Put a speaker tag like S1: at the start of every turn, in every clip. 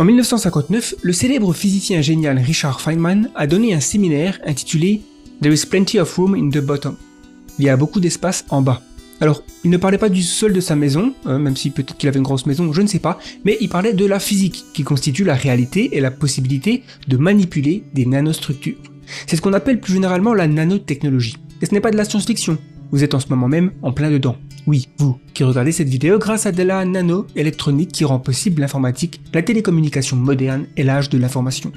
S1: En 1959, le célèbre physicien génial Richard Feynman a donné un séminaire intitulé « There is plenty of room in the bottom ». Il y a beaucoup d'espace en bas. Alors, il ne parlait pas du sol de sa maison, même si peut-être qu'il avait une grosse maison, je ne sais pas, mais il parlait de la physique, qui constitue la réalité et la possibilité de manipuler des nanostructures. C'est ce qu'on appelle plus généralement la nanotechnologie. Et ce n'est pas de la science-fiction, vous êtes en ce moment même en plein dedans. Oui, vous, qui regardez cette vidéo grâce à de la nano-électronique qui rend possible l'informatique, la télécommunication moderne et l'âge de l'information.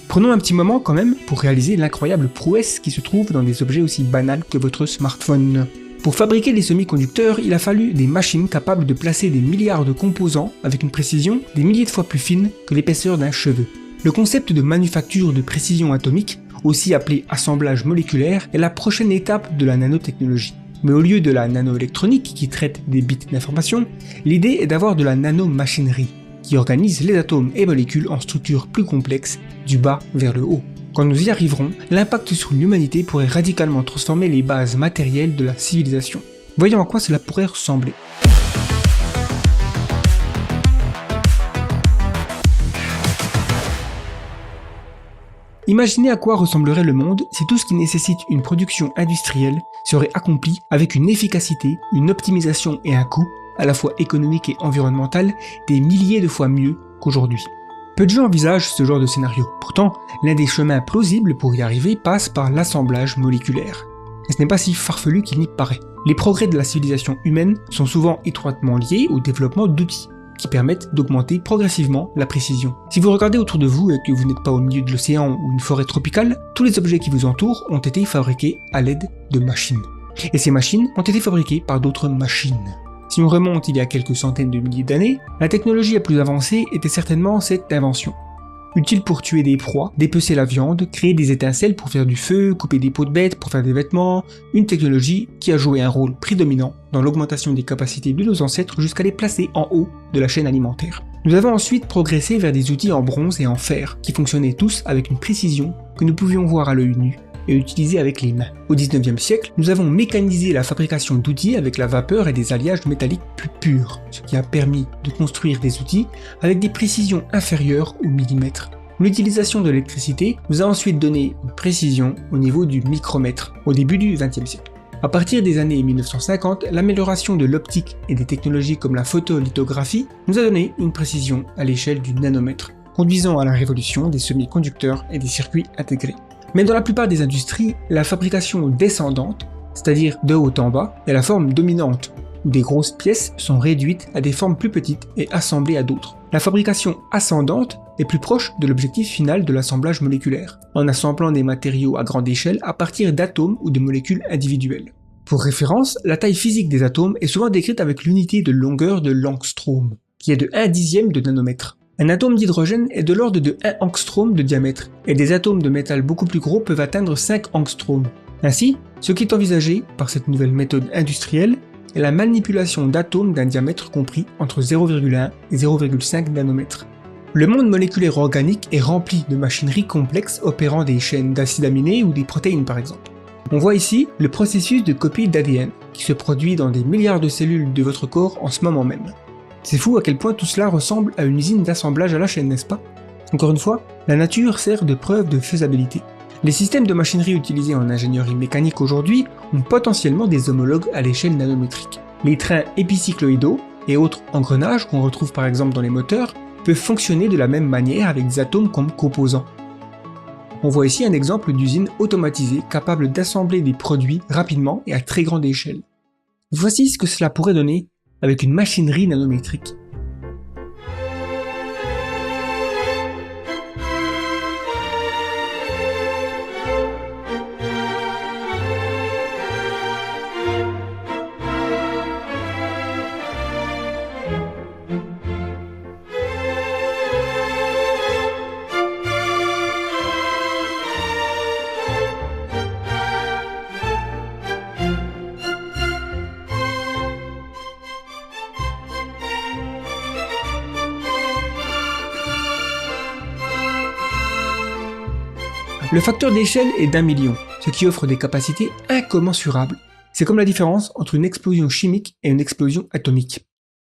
S1: Prenons un petit moment quand même pour réaliser l'incroyable prouesse qui se trouve dans des objets aussi banals que votre smartphone. Pour fabriquer les semi-conducteurs, il a fallu des machines capables de placer des milliards de composants avec une précision des milliers de fois plus fine que l'épaisseur d'un cheveu. Le concept de manufacture de précision atomique, aussi appelé assemblage moléculaire, est la prochaine étape de la nanotechnologie. Mais au lieu de la nanoélectronique qui traite des bits d'information, l'idée est d'avoir de la nanomachinerie, qui organise les atomes et molécules en structures plus complexes, du bas vers le haut. Quand nous y arriverons, l'impact sur l'humanité pourrait radicalement transformer les bases matérielles de la civilisation. Voyons à quoi cela pourrait ressembler. Imaginez à quoi ressemblerait le monde si tout ce qui nécessite une production industrielle serait accompli avec une efficacité, une optimisation et un coût, à la fois économique et environnemental, des milliers de fois mieux qu'aujourd'hui. Peu de gens envisagent ce genre de scénario. Pourtant, l'un des chemins plausibles pour y arriver passe par l'assemblage moléculaire. Et ce n'est pas si farfelu qu'il n'y paraît. Les progrès de la civilisation humaine sont souvent étroitement liés au développement d'outils qui permettent d'augmenter progressivement la précision. Si vous regardez autour de vous et que vous n'êtes pas au milieu de l'océan ou une forêt tropicale, tous les objets qui vous entourent ont été fabriqués à l'aide de machines. Et ces machines ont été fabriquées par d'autres machines. Si on remonte il y a quelques centaines de milliers d'années, la technologie la plus avancée était certainement cette invention. Utile pour tuer des proies, dépecer la viande, créer des étincelles pour faire du feu, couper des peaux de bêtes pour faire des vêtements, une technologie qui a joué un rôle prédominant dans l'augmentation des capacités de nos ancêtres jusqu'à les placer en haut de la chaîne alimentaire. Nous avons ensuite progressé vers des outils en bronze et en fer, qui fonctionnaient tous avec une précision que nous pouvions voir à l'œil nu et utiliser avec les mains. Au 19e siècle, nous avons mécanisé la fabrication d'outils avec la vapeur et des alliages métalliques plus purs, ce qui a permis de construire des outils avec des précisions inférieures au millimètre. L'utilisation de l'électricité nous a ensuite donné une précision au niveau du micromètre, au début du XXe siècle. À partir des années 1950, l'amélioration de l'optique et des technologies comme la photolithographie nous a donné une précision à l'échelle du nanomètre, conduisant à la révolution des semi-conducteurs et des circuits intégrés. Mais dans la plupart des industries, la fabrication descendante, c'est-à-dire de haut en bas, est la forme dominante, où des grosses pièces sont réduites à des formes plus petites et assemblées à d'autres. La fabrication ascendante est plus proche de l'objectif final de l'assemblage moléculaire, en assemblant des matériaux à grande échelle à partir d'atomes ou de molécules individuelles. Pour référence, la taille physique des atomes est souvent décrite avec l'unité de longueur de l'angstrom, qui est de 1/10 de nanomètre. Un atome d'hydrogène est de l'ordre de 1 angstrom de diamètre, et des atomes de métal beaucoup plus gros peuvent atteindre 5 angstroms. Ainsi, ce qui est envisagé par cette nouvelle méthode industrielle est la manipulation d'atomes d'un diamètre compris entre 0,1 et 0,5 nanomètres. Le monde moléculaire organique est rempli de machineries complexes opérant des chaînes d'acides aminés ou des protéines par exemple. On voit ici le processus de copie d'ADN qui se produit dans des milliards de cellules de votre corps en ce moment même. C'est fou à quel point tout cela ressemble à une usine d'assemblage à la chaîne, n'est-ce pas? Encore une fois, la nature sert de preuve de faisabilité. Les systèmes de machinerie utilisés en ingénierie mécanique aujourd'hui ont potentiellement des homologues à l'échelle nanométrique. Les trains épicycloïdaux et autres engrenages qu'on retrouve par exemple dans les moteurs peuvent fonctionner de la même manière avec des atomes comme composants. On voit ici un exemple d'usine automatisée capable d'assembler des produits rapidement et à très grande échelle. Voici ce que cela pourrait donner avec une machinerie nanométrique. Le facteur d'échelle est d'1 million, ce qui offre des capacités incommensurables. C'est comme la différence entre une explosion chimique et une explosion atomique.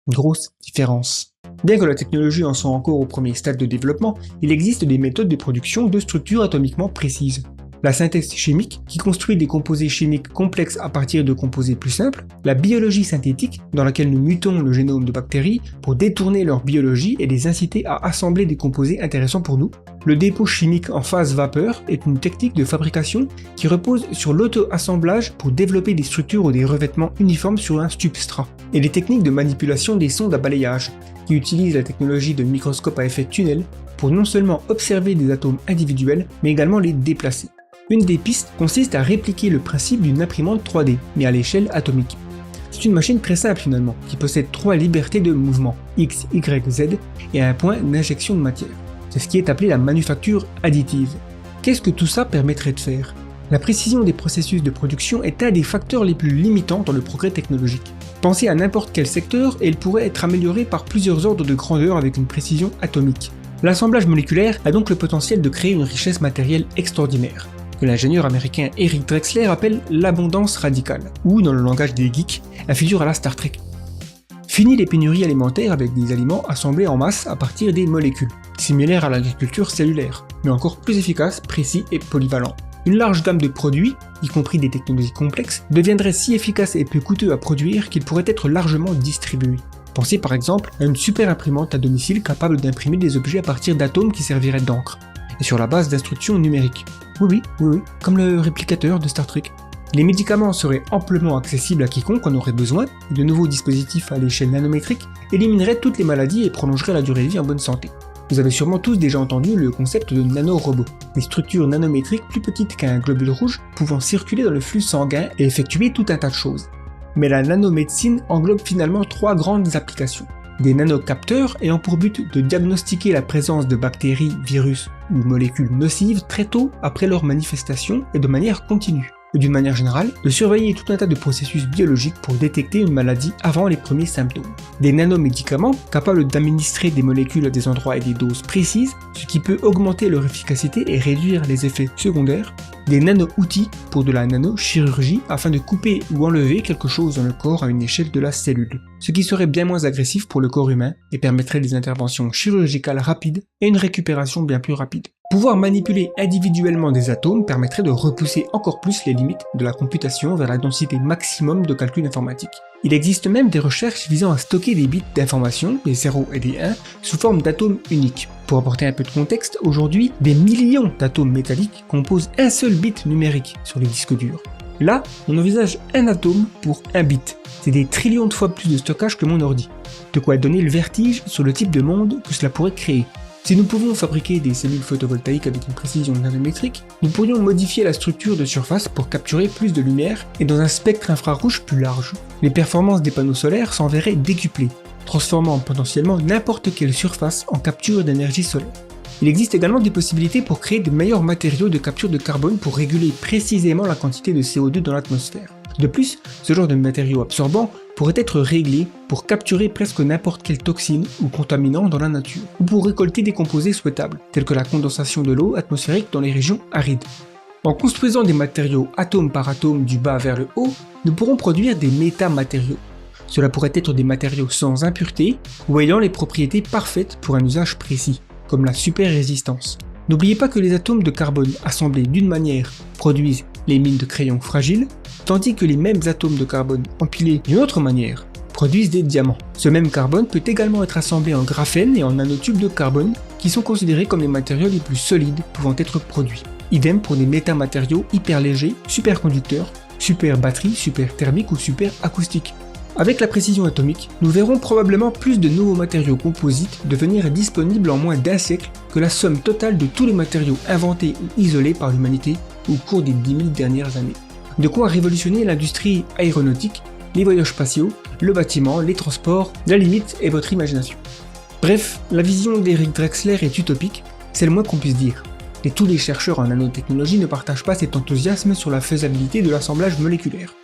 S1: Une grosse différence. Bien que la technologie en soit encore au premier stade de développement, il existe des méthodes de production de structures atomiquement précises. La synthèse chimique, qui construit des composés chimiques complexes à partir de composés plus simples, la biologie synthétique, dans laquelle nous mutons le génome de bactéries pour détourner leur biologie et les inciter à assembler des composés intéressants pour nous. Le dépôt chimique en phase vapeur est une technique de fabrication qui repose sur l'auto-assemblage pour développer des structures ou des revêtements uniformes sur un substrat. Et les techniques de manipulation des sondes à balayage, qui utilisent la technologie de microscope à effet tunnel pour non seulement observer des atomes individuels, mais également les déplacer. Une des pistes consiste à répliquer le principe d'une imprimante 3D, mais à l'échelle atomique. C'est une machine très simple finalement, qui possède 3 libertés de mouvement, X, Y, Z, et un point d'injection de matière. C'est ce qui est appelé la manufacture additive. Qu'est-ce que tout ça permettrait de faire? La précision des processus de production est un des facteurs les plus limitants dans le progrès technologique. Pensez à n'importe quel secteur et il pourrait être amélioré par plusieurs ordres de grandeur avec une précision atomique. L'assemblage moléculaire a donc le potentiel de créer une richesse matérielle extraordinaire, que l'ingénieur américain Eric Drexler appelle l'abondance radicale, ou dans le langage des geeks, la figure à la Star Trek. Fini les pénuries alimentaires avec des aliments assemblés en masse à partir des molécules, similaires à l'agriculture cellulaire, mais encore plus efficaces, précis et polyvalents. Une large gamme de produits, y compris des technologies complexes, deviendrait si efficace et peu coûteux à produire qu'il pourrait être largement distribué. Pensez par exemple à une super imprimante à domicile capable d'imprimer des objets à partir d'atomes qui serviraient d'encre, et sur la base d'instructions numériques. Oui, comme le réplicateur de Star Trek. Les médicaments seraient amplement accessibles à quiconque en aurait besoin, et de nouveaux dispositifs à l'échelle nanométrique élimineraient toutes les maladies et prolongeraient la durée de vie en bonne santé. Vous avez sûrement tous déjà entendu le concept de nanorobots, des structures nanométriques plus petites qu'un globule rouge, pouvant circuler dans le flux sanguin et effectuer tout un tas de choses. Mais la nanomédecine englobe finalement 3 grandes applications. Des nanocapteurs ayant pour but de diagnostiquer la présence de bactéries, virus ou molécules nocives très tôt après leur manifestation et de manière continue. Et d'une manière générale, de surveiller tout un tas de processus biologiques pour détecter une maladie avant les premiers symptômes. Des nanomédicaments capables d'administrer des molécules à des endroits et des doses précises, ce qui peut augmenter leur efficacité et réduire les effets secondaires. Des nano-outils pour de la nanochirurgie afin de couper ou enlever quelque chose dans le corps à une échelle de la cellule, ce qui serait bien moins agressif pour le corps humain et permettrait des interventions chirurgicales rapides et une récupération bien plus rapide. Pouvoir manipuler individuellement des atomes permettrait de repousser encore plus les limites de la computation vers la densité maximum de calcul informatique. Il existe même des recherches visant à stocker des bits d'information, des 0 et des 1, sous forme d'atomes uniques. Pour apporter un peu de contexte, aujourd'hui, des millions d'atomes métalliques composent un seul bit numérique sur les disques durs. Là, on envisage un atome pour un bit. C'est des trillions de fois plus de stockage que mon ordi. De quoi donner le vertige sur le type de monde que cela pourrait créer. Si nous pouvons fabriquer des cellules photovoltaïques avec une précision nanométrique, nous pourrions modifier la structure de surface pour capturer plus de lumière et dans un spectre infrarouge plus large. Les performances des panneaux solaires s'en verraient décuplées, transformant potentiellement n'importe quelle surface en capture d'énergie solaire. Il existe également des possibilités pour créer de meilleurs matériaux de capture de carbone pour réguler précisément la quantité de CO2 dans l'atmosphère. De plus, ce genre de matériaux absorbants pourrait être réglé pour capturer presque n'importe quelle toxine ou contaminant dans la nature, ou pour récolter des composés souhaitables, tels que la condensation de l'eau atmosphérique dans les régions arides. En construisant des matériaux atome par atome du bas vers le haut, nous pourrons produire des métamatériaux. Cela pourrait être des matériaux sans impuretés ou ayant les propriétés parfaites pour un usage précis, comme la super-résistance. N'oubliez pas que les atomes de carbone assemblés d'une manière produisent les mines de crayons fragiles, tandis que les mêmes atomes de carbone empilés d'une autre manière produisent des diamants. Ce même carbone peut également être assemblé en graphène et en nanotubes de carbone, qui sont considérés comme les matériaux les plus solides pouvant être produits. Idem pour des métamatériaux hyper légers, superconducteurs, super batteries, super thermiques ou super acoustiques. Avec la précision atomique, nous verrons probablement plus de nouveaux matériaux composites devenir disponibles en moins d'1 siècle que la somme totale de tous les matériaux inventés ou isolés par l'humanité au cours des 10 000 dernières années. De quoi révolutionner l'industrie aéronautique, les voyages spatiaux, le bâtiment, les transports, la limite est votre imagination. Bref, la vision d'Eric Drexler est utopique, c'est le moins qu'on puisse dire. Et tous les chercheurs en nanotechnologie ne partagent pas cet enthousiasme sur la faisabilité de l'assemblage moléculaire.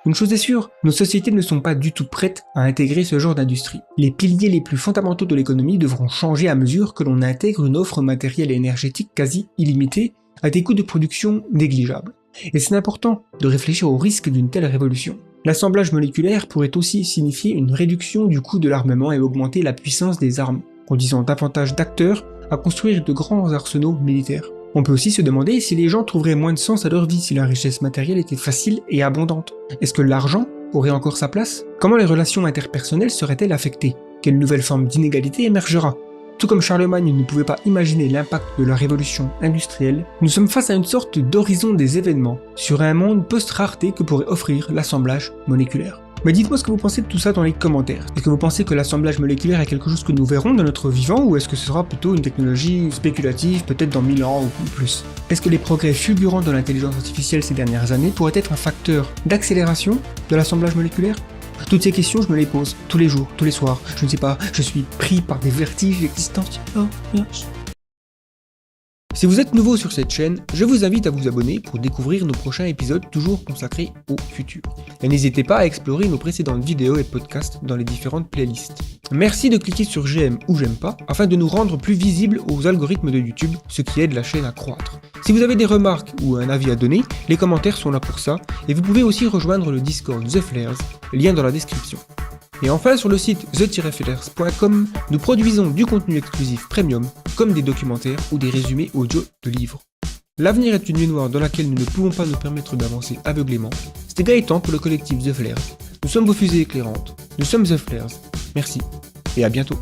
S1: Une chose est sûre, nos sociétés ne sont pas du tout prêtes à intégrer ce genre d'industrie. Les piliers les plus fondamentaux de l'économie devront changer à mesure que l'on intègre une offre matérielle et énergétique quasi illimitée à des coûts de production négligeables. Et c'est important de réfléchir aux risques d'une telle révolution. L'assemblage moléculaire pourrait aussi signifier une réduction du coût de l'armement et augmenter la puissance des armes, conduisant davantage d'acteurs à construire de grands arsenaux militaires. On peut aussi se demander si les gens trouveraient moins de sens à leur vie si la richesse matérielle était facile et abondante. Est-ce que l'argent aurait encore sa place? Comment les relations interpersonnelles seraient-elles affectées? Quelle nouvelle forme d'inégalité émergera? Tout comme Charlemagne ne pouvait pas imaginer l'impact de la révolution industrielle, nous sommes face à une sorte d'horizon des événements sur un monde post-rareté que pourrait offrir l'assemblage moléculaire. Mais dites-moi ce que vous pensez de tout ça dans les commentaires. Est-ce que vous pensez que l'assemblage moléculaire est quelque chose que nous verrons dans notre vivant, ou est-ce que ce sera plutôt une technologie spéculative, peut-être dans 1000 ans ou plus? Est-ce que les progrès fulgurants de l'intelligence artificielle ces dernières années pourraient être un facteur d'accélération de l'assemblage moléculaire? Toutes ces questions, je me les pose tous les jours, tous les soirs. Je ne sais pas, je suis pris par des vertiges existentiels. Si vous êtes nouveau sur cette chaîne, je vous invite à vous abonner pour découvrir nos prochains épisodes toujours consacrés au futur. Et n'hésitez pas à explorer nos précédentes vidéos et podcasts dans les différentes playlists. Merci de cliquer sur j'aime ou j'aime pas afin de nous rendre plus visibles aux algorithmes de YouTube, ce qui aide la chaîne à croître. Si vous avez des remarques ou un avis à donner, les commentaires sont là pour ça, et vous pouvez aussi rejoindre le Discord The Flares, lien dans la description. Et enfin, sur le site the-flares.com, nous produisons du contenu exclusif premium, comme des documentaires ou des résumés audio de livres. L'avenir est une nuit noire dans laquelle nous ne pouvons pas nous permettre d'avancer aveuglément. C'était Gaëtan pour le collectif The Flares. Nous sommes vos fusées éclairantes. Nous sommes The Flares. Merci, et à bientôt.